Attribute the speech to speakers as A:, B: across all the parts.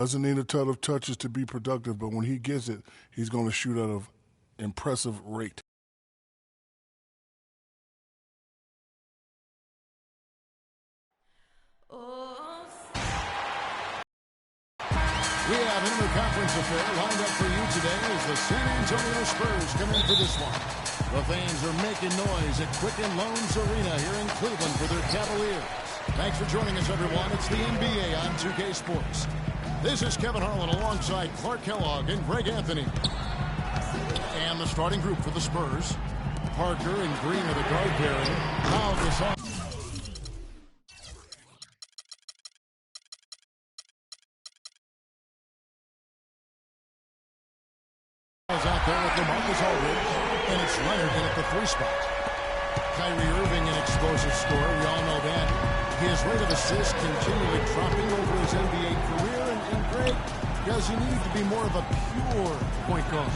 A: Doesn't need a ton of touches to be productive, but when he gets it, he's going to shoot at an impressive rate.
B: We have an interconference affair lined up for you today as the San Antonio Spurs come in for this one. The fans are making noise at Quicken Loans Arena here in Cleveland for their Cavaliers. Thanks for joining us, everyone. It's the NBA on 2K Sports. This is Kevin Harlan alongside Clark Kellogg and Greg Anthony. And the starting group for the Spurs. Parker and Green are the guard pairing. Now Gasol. Out there with DeMarcus Aldridge, and it's Leonard in at the 3 spot. Kyrie Irving, an explosive scorer, we all know that. His rate of assists continually dropping over his NBA career, and Greg, does he need to be more of a pure point guard?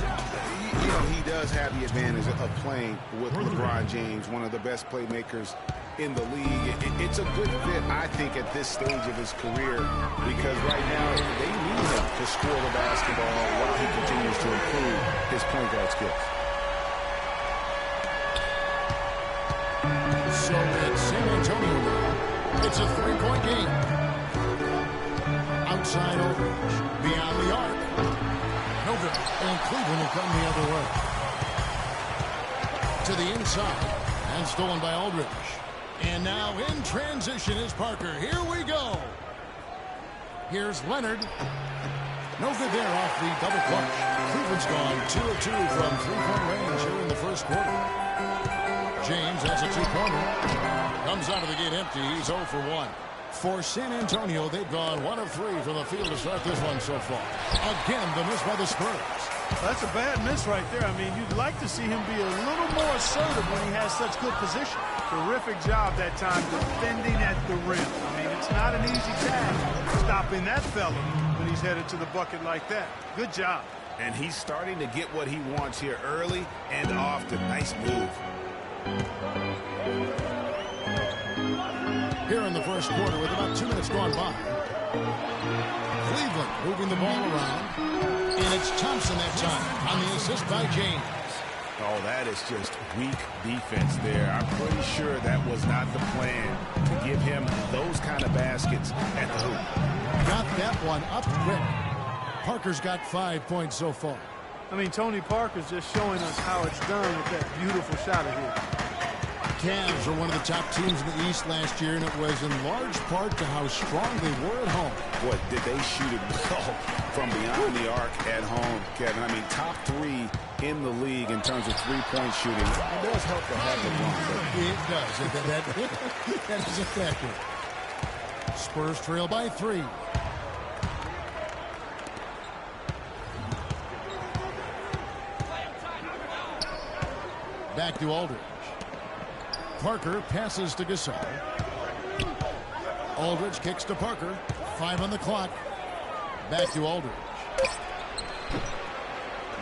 C: You know, he does have the advantage of playing with LeBron James, one of the best playmakers in the league. It's a good fit, I think, at this stage of his career, because right now they need him to score the basketball while he continues to improve his point guard skills.
B: So it's San Antonio now. It's a 3-point game. Outside Aldridge, beyond the arc. No good. And Cleveland will come the other way. To the inside, and stolen by Aldridge. And now in transition is Parker. Here we go. Here's Leonard. No good there off the double clutch. Cleveland's gone 2 of 2 from 3-point range here in the first quarter. James has a 2-pointer. Comes out of the gate empty. He's 0 for 1. For San Antonio, they've gone 1 of 3 from the field to start this one so far. Again, the miss by the Spurs.
D: That's a bad miss right there. I mean, you'd like to see him be a little more assertive when he has such good position. Terrific job that time defending at the rim. I mean, it's not an easy task stopping that fella when he's headed to the bucket like that. Good job.
C: And he's starting to get what he wants here early and often. Nice move.
B: Here in the first quarter with about 2 minutes gone by. Cleveland moving the ball around. And it's Thompson that time on the assist by James.
C: Oh, that is just weak defense there. I'm pretty sure that was not the plan to give him those kind of baskets at the hoop.
B: Got that one up quick. Parker's got 5 points so far.
D: I mean, Tony Parker's just showing us how it's done with that beautiful shot of his.
B: Cavs were one of the top teams in the East last year, and it was in large part to how strong they were at home.
C: Boy, did they shoot it well from beyond the arc at home, Kevin. I mean, top 3 in the league in terms of three-point shooting. It does help to have LeBron.
B: It does. That is effective. Spurs trail by 3. Back to Aldridge. Parker passes to Gasol. Aldridge kicks to Parker. 5 on the clock. Back to Aldridge.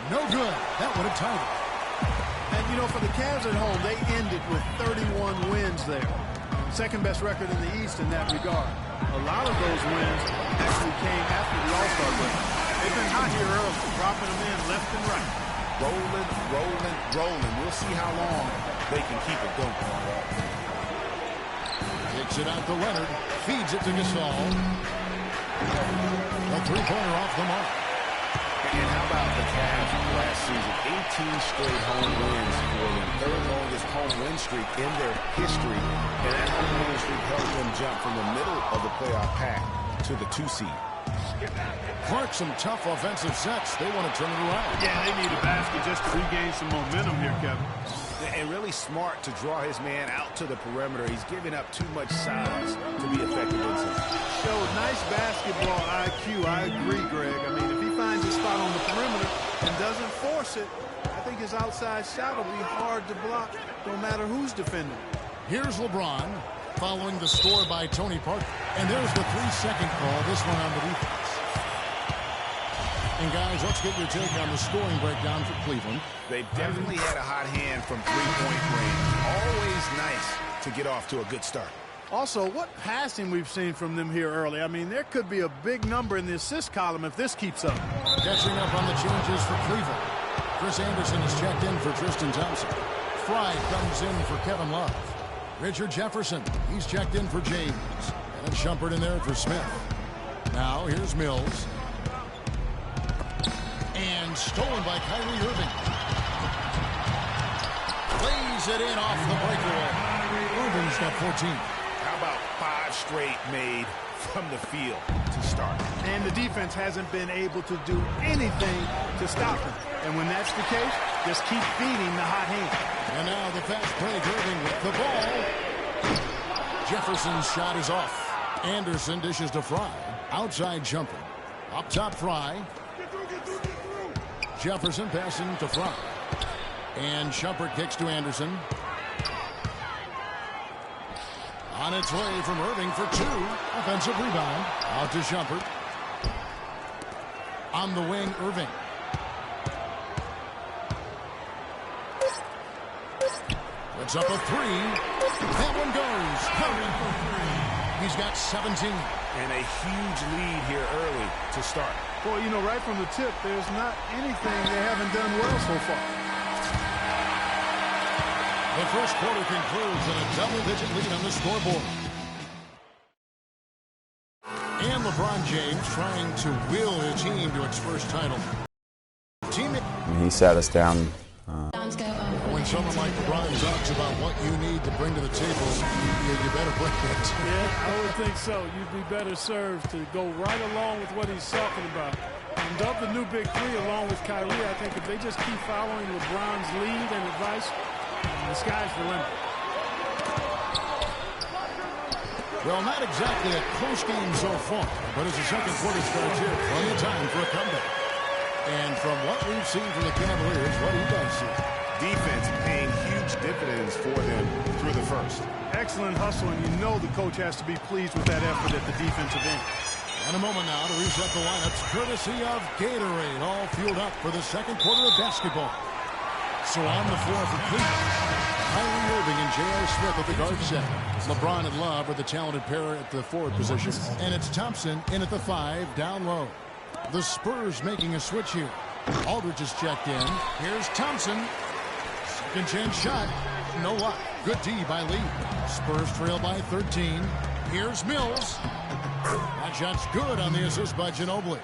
B: No good. That would have tied it.
D: And, you know, for the Cavs at home, they ended with 31 wins there. Second best record in the East in that regard. A lot of those wins actually came after the All-Star break. They've been hot here early, dropping them in left and right.
C: Rolling, rolling, rolling. We'll see how long they can keep it going.
B: Kicks it out to Leonard. Feeds it to Gasol. A three-pointer off the mark.
C: And how about the Cavs last season? 18 straight home wins for them. Third longest home win streak in their history. And that home win streak helped them jump from the middle of the playoff pack to the 2 seed.
B: Clark, some tough offensive sets. They want to turn it around.
D: Yeah, they need a basket just to regain some momentum here, Kevin.
C: And really smart to draw his man out to the perimeter. He's giving up too much size to be effective inside.
D: Showed nice basketball IQ. I agree, Greg. I mean, if he finds a spot on the perimeter and doesn't force it, I think his outside shot will be hard to block no matter who's defending.
B: Here's LeBron following the score by Tony Parker. And there's the 3-second call, this one on the defense. And, guys, let's get your take on the scoring breakdown for Cleveland.
C: They've definitely had a hot hand from three-point range. Always nice to get off to a good start.
D: Also, what passing we've seen from them here early. I mean, there could be a big number in the assist column if this keeps up.
B: Catching up on the changes for Cleveland. Chris Anderson is checked in for Tristan Thompson. Fry comes in for Kevin Love. Richard Jefferson, he's checked in for James. And it's Shumpert in there for Smith. Now, here's Mills. And stolen by Kyrie Irving. Lays it in off the breakaway. Irving's got 14.
C: How about 5 straight made from the field to start?
D: And the defense hasn't been able to do anything to stop him. And when that's the case, just keep feeding the hot hand.
B: And now the fast break, Irving with the ball. Jefferson's shot is off. Anderson dishes to Fry. Outside Shumpert. Up top Fry. Jefferson passing to Fry. And Shumpert kicks to Anderson. On its way from Irving for 2. Offensive rebound. Out to Shumpert. On the wing, Irving. Puts up a 3. That one goes. Curry for 3. He's got 17.
C: And a huge lead here early to start.
D: Boy, you know, right from the tip, there's not anything they haven't done well so far.
B: The first quarter concludes in a double-digit lead on the scoreboard. And LeBron James trying to will his team to its first title.
E: He sat us down.
B: When someone like LeBron talks about what you need to bring to the table, you better bring it.
F: Yeah, I would think so. You'd be better served to go right along with what he's talking about. And of the new big 3 along with Kyrie, I think if they just keep following LeBron's lead and advice, the sky's the limit.
B: Well, not exactly a close game so far, but as the second quarter starts here, plenty of time for a comeback. And from what we've seen from the Cavaliers, what he does see.
C: Defense paying huge dividends for them through the first.
D: Excellent hustle, and you know the coach has to be pleased with that effort at the defensive end.
B: And a moment now to reset the lineups, courtesy of Gatorade, all fueled up for the second quarter of basketball. So on the floor for Cleveland, Kyrie Irving and J.R. Smith at the guard set. LeBron and Love are the talented pair at the forward position. And it's Thompson in at the 5, down low. The Spurs making a switch here. Aldridge is checked in. Here's Thompson. Second chance shot. No luck. Good D by Lee. Spurs trail by 13. Here's Mills. That shot's good on the assist by Ginobili.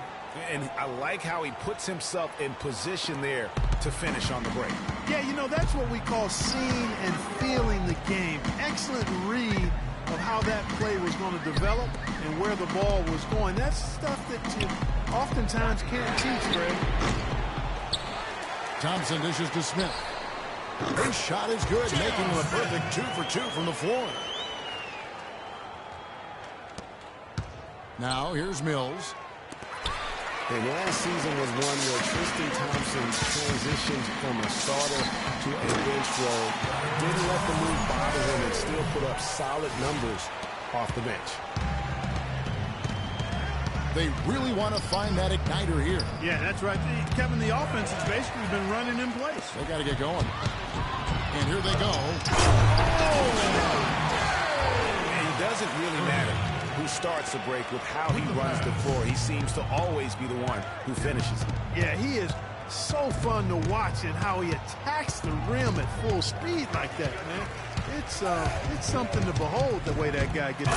C: And I like how he puts himself in position there to finish on the break.
D: Yeah, you know, that's what we call seeing and feeling the game. Excellent read of how that play was going to develop and where the ball was going. That's stuff that you oftentimes can't teach, Greg.
B: Thompson dishes to Smith. His shot is good, making him a perfect 2 for 2 from the floor. Now, here's Mills.
C: And last season was one where Tristan Thompson transitioned from a starter to a bench role. Didn't let the move bother him and still put up solid numbers off the bench.
B: They really want to find that igniter here.
D: Yeah, that's right. Kevin, the offense has basically been running in place.
B: They got to get going. And here they go.
C: And it doesn't really matter who starts the break with how he runs the floor. He seems to always be the one who finishes.
D: Yeah, he is so fun to watch and how he attacks the rim at full speed like that, man. It's something to behold the way that guy gets it.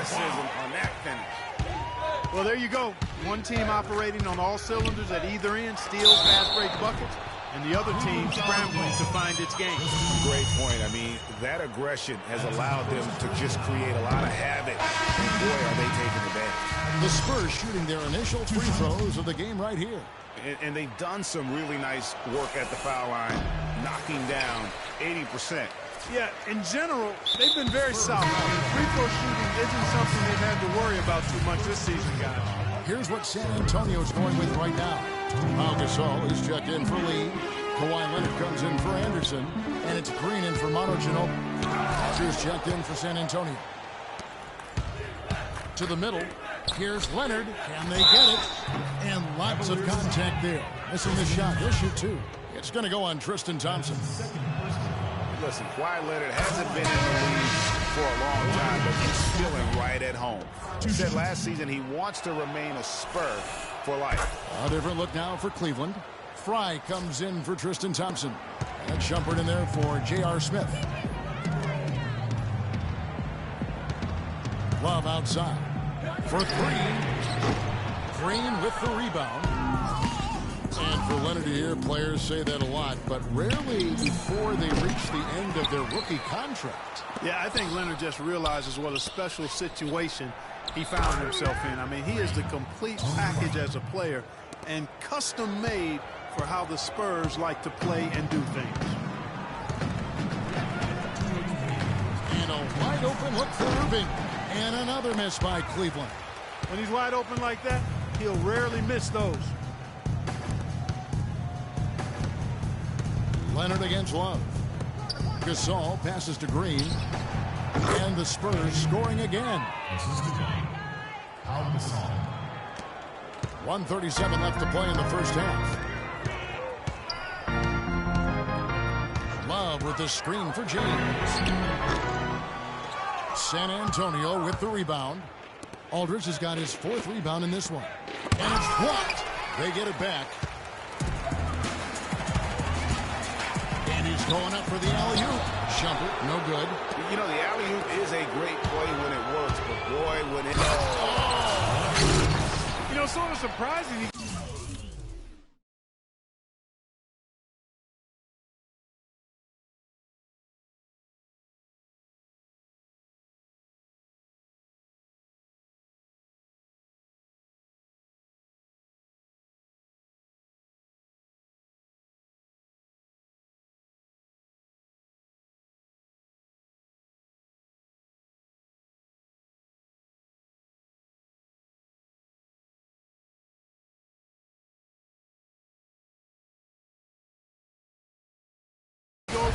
C: On that finish.
D: Well, there you go. One team operating on all cylinders at either end, steals, fast break buckets, and the other team scrambling to find its game.
C: Great point. I mean, that aggression has allowed them to just create a lot of havoc. Boy, are they taking advantage.
B: The Spurs shooting their initial free throws of the game right here.
C: And they've done some really nice work at the foul line, knocking down 80%.
D: Yeah, in general, they've been very solid. Free throw shooting isn't something they've had to worry about too much this season, guys.
B: Here's what San Antonio's going with right now. Pau Gasol is checked in for Lee. Kawhi Leonard comes in for Anderson. And it's Green in for Manu Ginobili. Here's checked in for San Antonio. To the middle. Here's Leonard. Can they get it? And lots of contact there. Missing the shot. He'll shoot 2. It's going to go on Tristan Thompson.
C: Listen, Kawhi Leonard hasn't been in the league for a long time, but he's feeling right at home. He said last season he wants to remain a Spur for life.
B: A different look now for Cleveland. Fry comes in for Tristan Thompson. And Shumpert in there for J.R. Smith. Love outside for three. Green with the rebound. And for Leonard here, players say that a lot, but rarely before they reach the end of their rookie contract.
D: Yeah, I think Leonard just realizes what a special situation he found himself in. I mean, he is the complete package as a player and custom made for how the Spurs like to play and do things.
B: And a wide open look for Irving. And another miss by Cleveland.
D: When he's wide open like that, he'll rarely miss those.
B: Leonard against Love. Gasol passes to Green. And the Spurs scoring again. 1:37 left to play in the first half. Love with the screen for James. San Antonio with the rebound. Aldridge has got his 4th rebound in this one. And it's blocked. They get it back. And he's going up for the alley-oop. Shumpert, no good.
C: You know, the alley-oop is a great play when it works, but boy, when it...
D: You know, sort of surprising.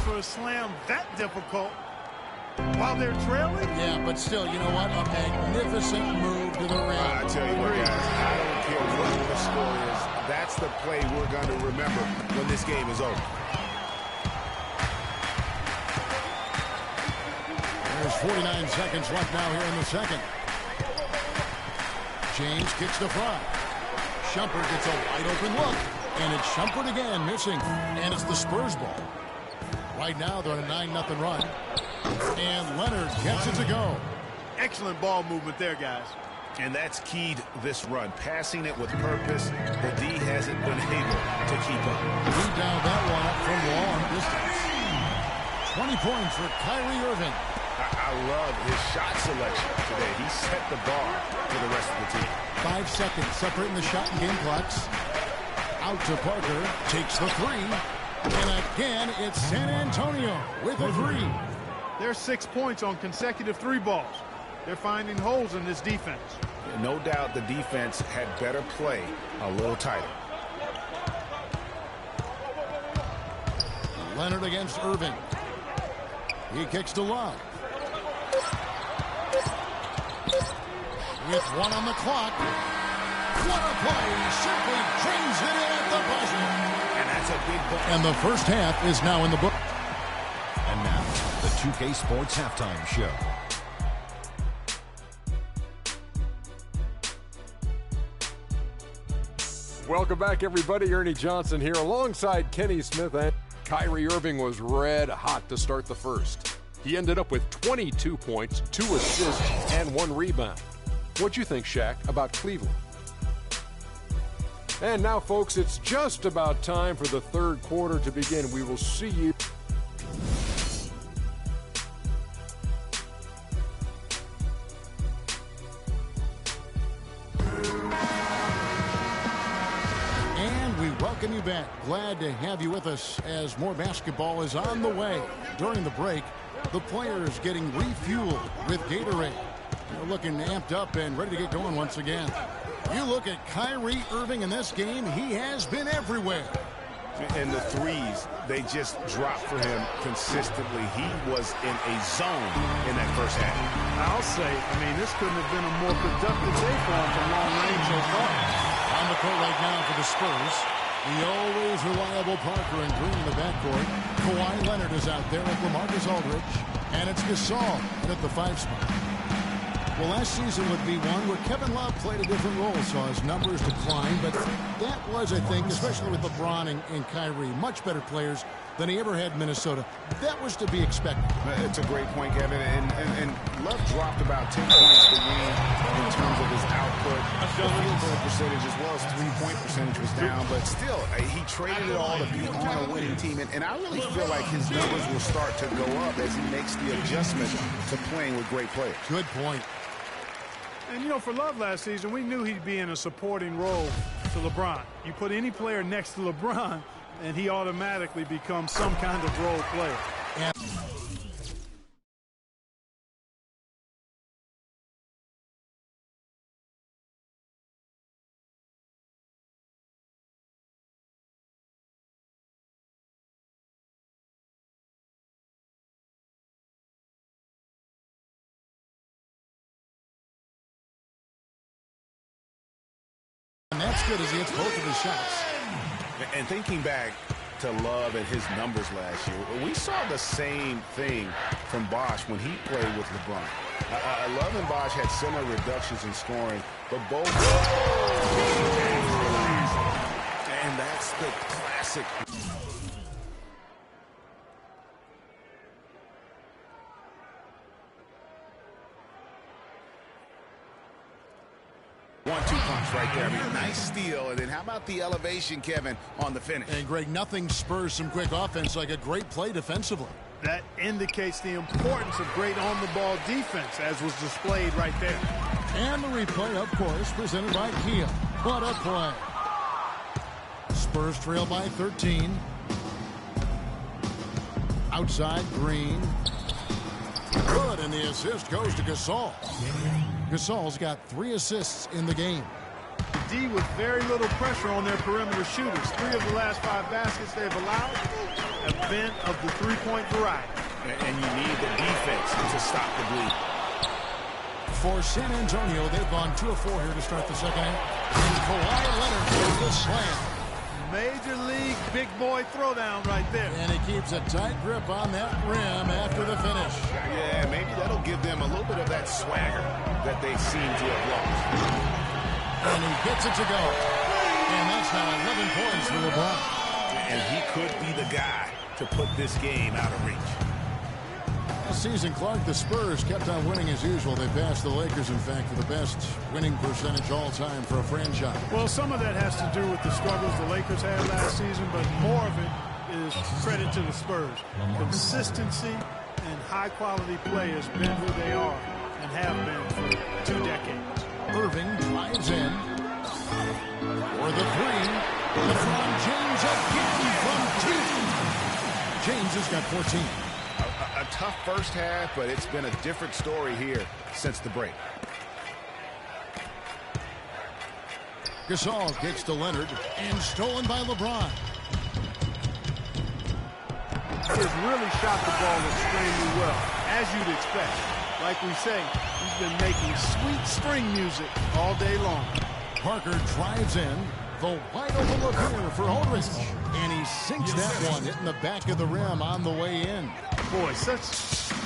D: For a slam that difficult while they're trailing?
B: Yeah, but still, you know what? A magnificent move to the rim.
C: I tell you what, guys, I don't care what the score is. That's the play we're going to remember when this game is over.
B: There's 49 seconds left now here in the second. James kicks to Fry. Shumpert gets a wide open look. And it's Shumpert again missing. And it's the Spurs ball. Right now, they're on a 9-0 run. And Leonard gets it to go.
D: Excellent ball movement there, guys.
C: And that's keyed this run. Passing it with purpose. The D hasn't been able to keep up.
B: Rebound that one up from long distance. 20 points for Kyrie Irving.
C: I love his shot selection today. He set the bar for the rest of the team.
B: 5 seconds separating the shot and game clocks. Out to Parker. Takes the three. And again, it's San Antonio with a three.
D: There's 6 points on consecutive 3 balls. They're finding holes in this defense.
C: No doubt the defense had better play a little tighter.
B: Leonard against Irving. He kicks to Love. With 1 on the clock. What a play. He simply trains it in at the buzzer.
C: And that's a big ball.
B: And the first half is now in the book.
G: And now, the 2K Sports Halftime Show.
H: Welcome back, everybody. Ernie Johnson here alongside Kenny Smith. And Kyrie Irving was red hot to start the first. He ended up with 22 points, 2 assists, and 1 rebound. What'd you think, Shaq, about Cleveland? And now, folks, it's just about time for the third quarter to begin. We will see you.
B: And we welcome you back. Glad to have you with us as more basketball is on the way. During the break, the players getting refueled with Gatorade. They're looking amped up and ready to get going once again. You look at Kyrie Irving in this game, he has been everywhere.
C: And the threes, they just dropped for him consistently. He was in a zone in that first half.
D: I'll say, I mean, this couldn't have been a more productive day for him from long range so far.
B: On the court right now for the Spurs. The always reliable Parker and Green in the backcourt. Kawhi Leonard is out there with LaMarcus Aldridge. And it's Gasol at the 5 spot. Well, last season would be one where Kevin Love played a different role, saw his numbers decline. But that was, I think, especially with LeBron and Kyrie, much better players than he ever had in Minnesota. That was to be expected.
C: It's a great point, Kevin. And Love dropped about 10 points per game in terms of his output. The field goal percentage as well as three-point percentage was down. But still, he traded it all to be on a winning team. And I really feel like his numbers will start to go up as he makes the adjustment to playing with great players.
B: Good point.
D: And, you know, for Love last season, we knew he'd be in a supporting role to LeBron. You put any player next to LeBron, and he automatically becomes some kind of role player.
B: And that's good as he hits both of his shots.
C: And thinking back to Love and his numbers last year, we saw the same thing from Bosh when he played with LeBron. Love and Bosh had similar reductions in scoring, but both... And that's the classic... 1-2 punch right there. I mean, nice steal. And then how about the elevation, Kevin, on the finish?
B: And, Greg, nothing spurs some quick offense like a great play defensively.
D: That indicates the importance of great on-the-ball defense, as was displayed right there.
B: And the replay, of course, presented by Kia. What a play. Spurs trail by 13. Outside, Green. Good, and the assist goes to Gasol. Gasol's got 3 assists in the game.
D: D with very little pressure on their perimeter shooters. 3 of the last 5 baskets they've allowed have been of the three-point variety.
C: And you need the defense to stop the bleed.
B: For San Antonio, they've gone 2 of 4 here to start the second half. And Kawhi Leonard with the slam.
D: Major league big boy throwdown right there.
B: And he keeps a tight grip on that rim after the finish.
C: Yeah, maybe that'll give them a little bit of that swagger that they seem to have lost.
B: And he gets it to go. And that's now 11 points for LeBron.
C: And he could be the guy to put this game out of reach.
B: This season, Clark, the Spurs kept on winning as usual. They passed the Lakers, in fact, for the best winning percentage all time for a franchise.
F: Well, some of that has to do with the struggles the Lakers had last season, but more of it is credit to the Spurs. Consistency and high-quality play has been who they are and have been for 2 decades.
B: Irving drives in for the 3. LeBron James again from 2. James has got 14.
C: A tough first half, but it's been a different story here since the break.
B: Gasol kicks to Leonard and stolen by LeBron.
D: He has really shot the ball extremely well, as you'd expect. Like we say, he's been making sweet string music all day long.
B: Parker drives in. The wide open look here for Aldridge. And he sinks that one, hitting the back of the rim on the way in.
D: Boy, such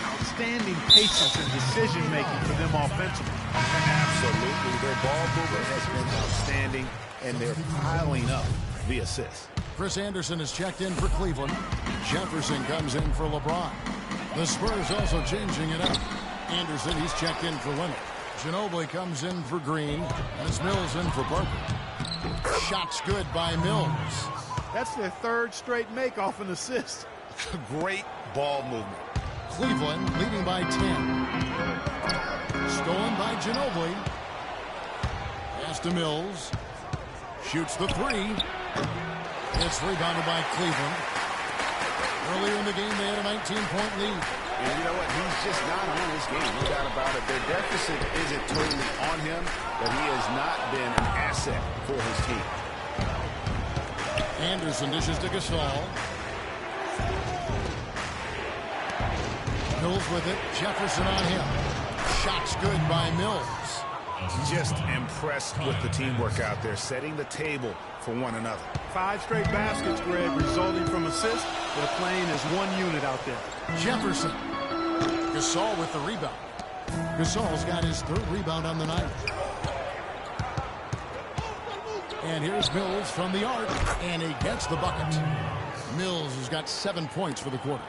D: outstanding patience and decision-making for them offensively.
C: Absolutely. Their ball movement has been outstanding, and they're piling up the assists.
B: Chris Anderson is checked in for Cleveland. Jefferson comes in for LeBron. The Spurs also changing it up. Anderson, he's checked in for Leonard. Ginobili comes in for Green, and it's Mills in for Parker. Shots good by Mills.
D: That's their 3rd straight make off an assist.
C: Great ball movement.
B: Cleveland leading by 10. Stolen by Ginobili. Pass to Mills. Shoots the 3. It's rebounded by Cleveland. Earlier in the game, they had a 19-point lead.
C: And you know what? He's just not on this game. No doubt about it. Their deficit isn't totally on him, but he has not been an asset for his team.
B: Anderson dishes to Gasol. Mills with it. Jefferson on him. Shots good by Mills.
C: Just impressed with the teamwork out there, setting the table for one another.
D: 5 straight baskets, Greg, resulting from assists. They're playing as one unit out there.
B: Jefferson. Gasol with the rebound. Gasol's got his 3rd rebound on the night. And here's Mills from the arc, and he gets the bucket. Mills has got 7 points for the quarter.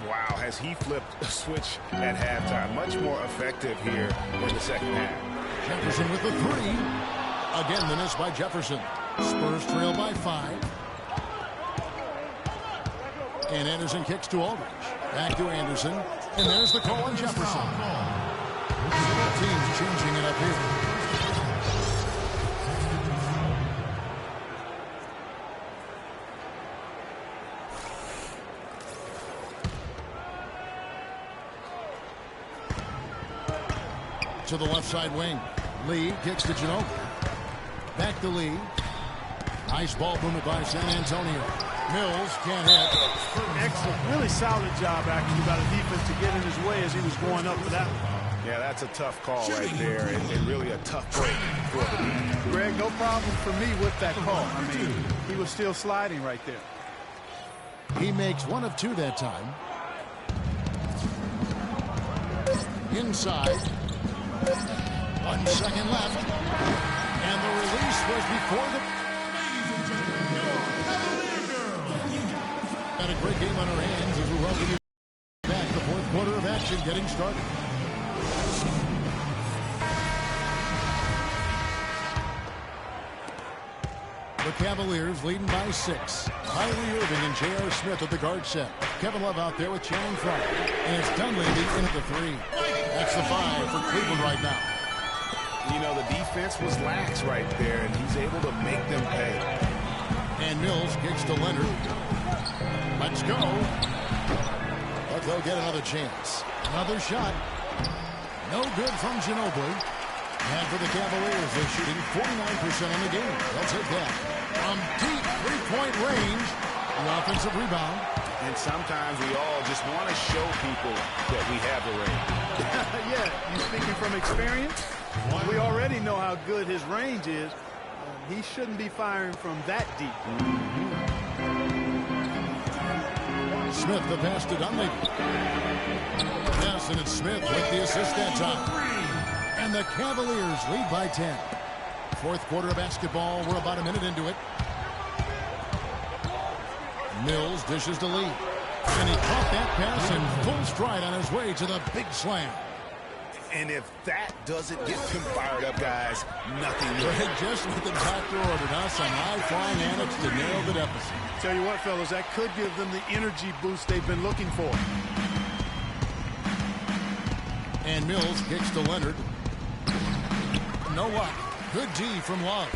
C: Wow, has he flipped a switch at halftime. Much more effective here in the second half.
B: Jefferson with the 3. Again, the miss by Jefferson. Spurs trail by 5. And Anderson kicks to Aldridge. Back to Anderson. And there's the call on Jefferson. The team's changing it up here. To the left side wing. Lee kicks to Ginobili. Back to Lee. Nice ball movement by San Antonio. Mills can't hit.
D: Excellent. Really solid job, actually, by the defense to get in his way as he was going up for that one.
C: Yeah, that's a tough call right there, and really a tough break for the defense.
D: Greg, no problem for me with that call. I mean, he was still sliding right there.
B: He makes 1 of 2 that time. Inside. 1 second left. And the release was before the... Got a great game on her hands as we welcome you back. The 4th quarter of action getting started. The Cavaliers leading by 6. Kyrie Irving and J.R. Smith at the guard set. Kevin Love out there with Channing Frye. And it's Dunleavy in at the 3. That's the 5 for Cleveland right now.
C: You know, the defense was lax right there, and he's able to make them pay.
B: And Mills kicks to Leonard. Let's go. But they'll get another chance. Another shot. No good from Ginobili. And for the Cavaliers, they're shooting 49% on the game. They'll take that. From deep 3-point range, the offensive rebound.
C: And sometimes we all just want to show people that we have the range.
D: Yeah, you speaking from experience? We already know how good his range is. He shouldn't be firing from that deep.
B: Smith, the pass to Dunleavy. Yes, and it's Smith with the assist that time. And the Cavaliers lead by 10. 4th quarter of basketball. We're about a minute into it. Mills dishes to Lee. And he caught that pass in full stride on his way to the big slam.
C: And if that doesn't get them fired up, guys, nothing will.
B: Just what the doctor ordered us, some high-flying antics to nail the deficit.
D: Tell you what, fellas, that could give them the energy boost they've been looking for.
B: And Mills kicks to Leonard. No luck. Good D from Love.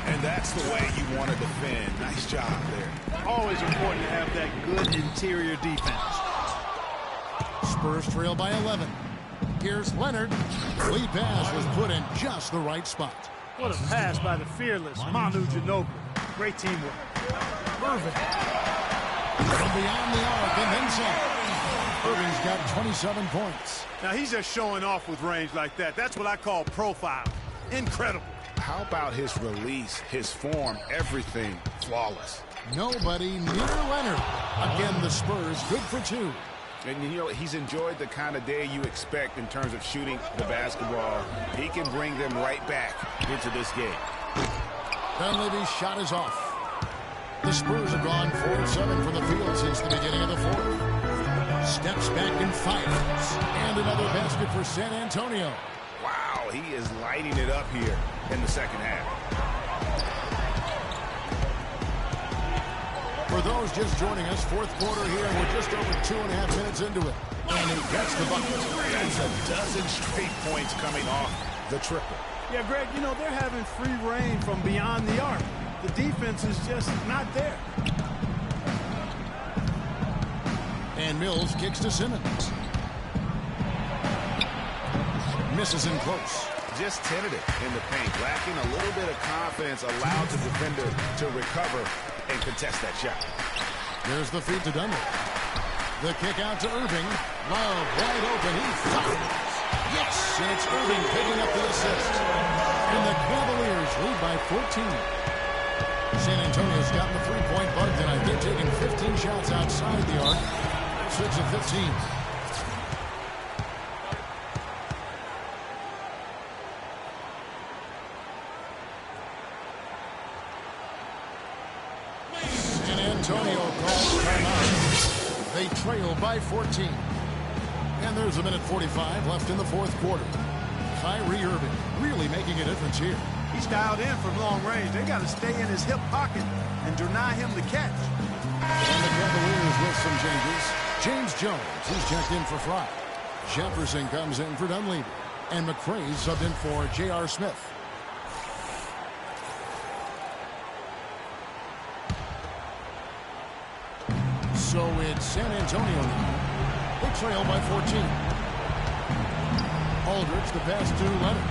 C: And that's the way you want to defend. Nice job there.
D: Always important to have that good interior defense.
B: Spurs trail by 11. Here's Leonard. Lead pass was put in just the right spot.
D: What a pass by the fearless Manu Ginobili. Great teamwork. Irving.
B: From beyond the arc and then some. Irving's got 27 points.
D: Now he's just showing off with range like that. That's what I call profile. Incredible.
C: How about his release, his form, everything flawless.
B: Nobody near Leonard. Again, the Spurs good for 2.
C: And, you know, he's enjoyed the kind of day you expect in terms of shooting the basketball. He can bring them right back into this game.
B: Dunleavy's shot is off. The Spurs have gone 4-7 from the field since the beginning of the 4th. Steps back and fires. And another basket for San Antonio.
C: Wow, he is lighting it up here in the second half.
B: For those just joining us, 4th quarter here, we're just over 2.5 minutes into it. And he gets the bucket.
C: That's a dozen straight points coming off the triple.
D: Yeah, Greg, you know, they're having free reign from beyond the arc. The defense is just not there.
B: And Mills kicks to Simmons. Misses in close.
C: Just tentative in the paint, lacking a little bit of confidence, allowed the defender to recover and contest that shot.
B: There's the feed to Dunleavy. The kick out to Irving. Love wide open. He fires. Yes, and it's Irving picking up the assist. Cavaliers lead by 14. San Antonio's gotten the three-point bug tonight. They're taking 15 shots outside the arc. 6 of 15. San Antonio calls timeout. They trail by 14. And there's a minute 45 left in the fourth quarter. Kyrie Irving really making a difference here.
D: He's dialed in from long range. They got to stay in his hip pocket and deny him the catch.
B: And the Cavaliers with some changes. James Jones, he's checked in for Fry. Jefferson comes in for Dunleavy. And McCray subbed in for J.R. Smith. So it's San Antonio now. They trail by 14. Aldridge, the pass to Leonard.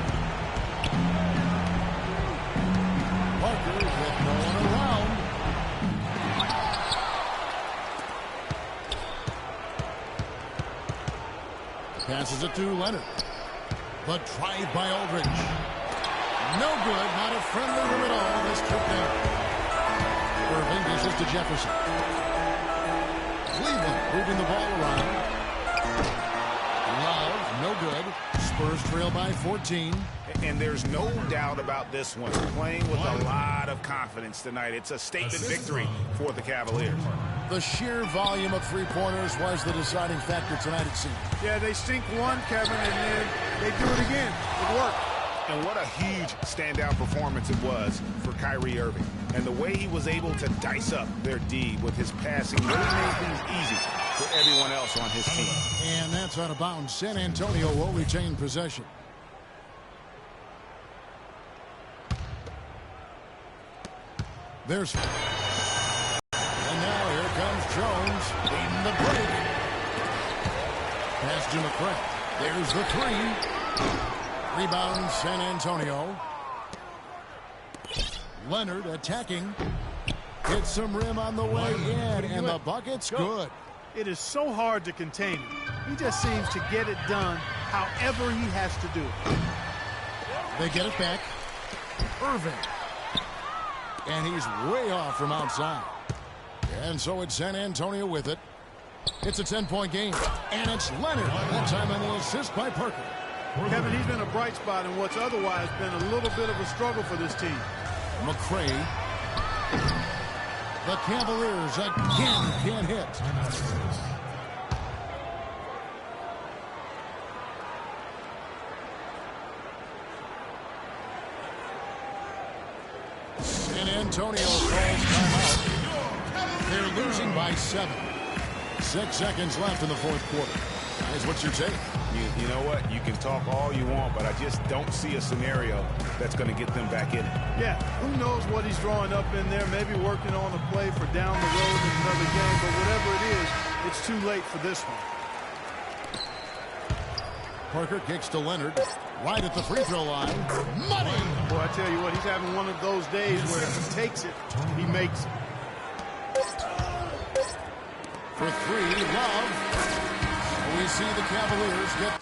B: Parker with no one around. Passes it to Leonard. The drive by Aldridge. No good. Not a friendly room at all this trip there. Irving dishes to Jefferson. Cleveland moving the ball around. Love, no good. Spurs trail by 14.
C: And there's no doubt about this one. Playing with a lot of confidence tonight. It's a statement victory for the Cavaliers.
B: The sheer volume of three-pointers was the deciding factor tonight, it seems.
D: Yeah, they sink one, Kevin, and then they do it again. It worked.
C: And what a huge standout performance it was for Kyrie Irving. And the way he was able to dice up their D with his passing really made things easy for everyone else on his team.
B: And that's out of bounds. San Antonio will retain possession. There's... And now here comes Jones leading the break. Pass to McCray. There's the three. Rebound San Antonio. Leonard attacking. Gets some rim on the way in, and the bucket's good.
D: It is so hard to contain him. He just seems to get it done however he has to do it.
B: They get it back. Irving. And he's way off from outside. And so it's San Antonio with it. It's a 10-point game. And it's Leonard. That time on the assist by Parker.
D: Kevin, he's been a bright spot in what's otherwise been a little bit of a struggle for this team.
B: McCray. The Cavaliers again can't hit. San Antonio calls timeout. They're losing by 7. 6 seconds left in the fourth quarter. Guys, what's your take?
C: You know what? You can talk all you want, but I just don't see a scenario that's going to get them back in it.
D: Yeah, who knows what he's drawing up in there, maybe working on a play for down the road in another game, but whatever it is, it's too late for this one.
B: Parker kicks to Leonard, right at the free throw line. Money!
D: Boy, I tell you what, he's having one of those days where if he takes it, he makes it.
B: For three, Love. We see the Cavaliers get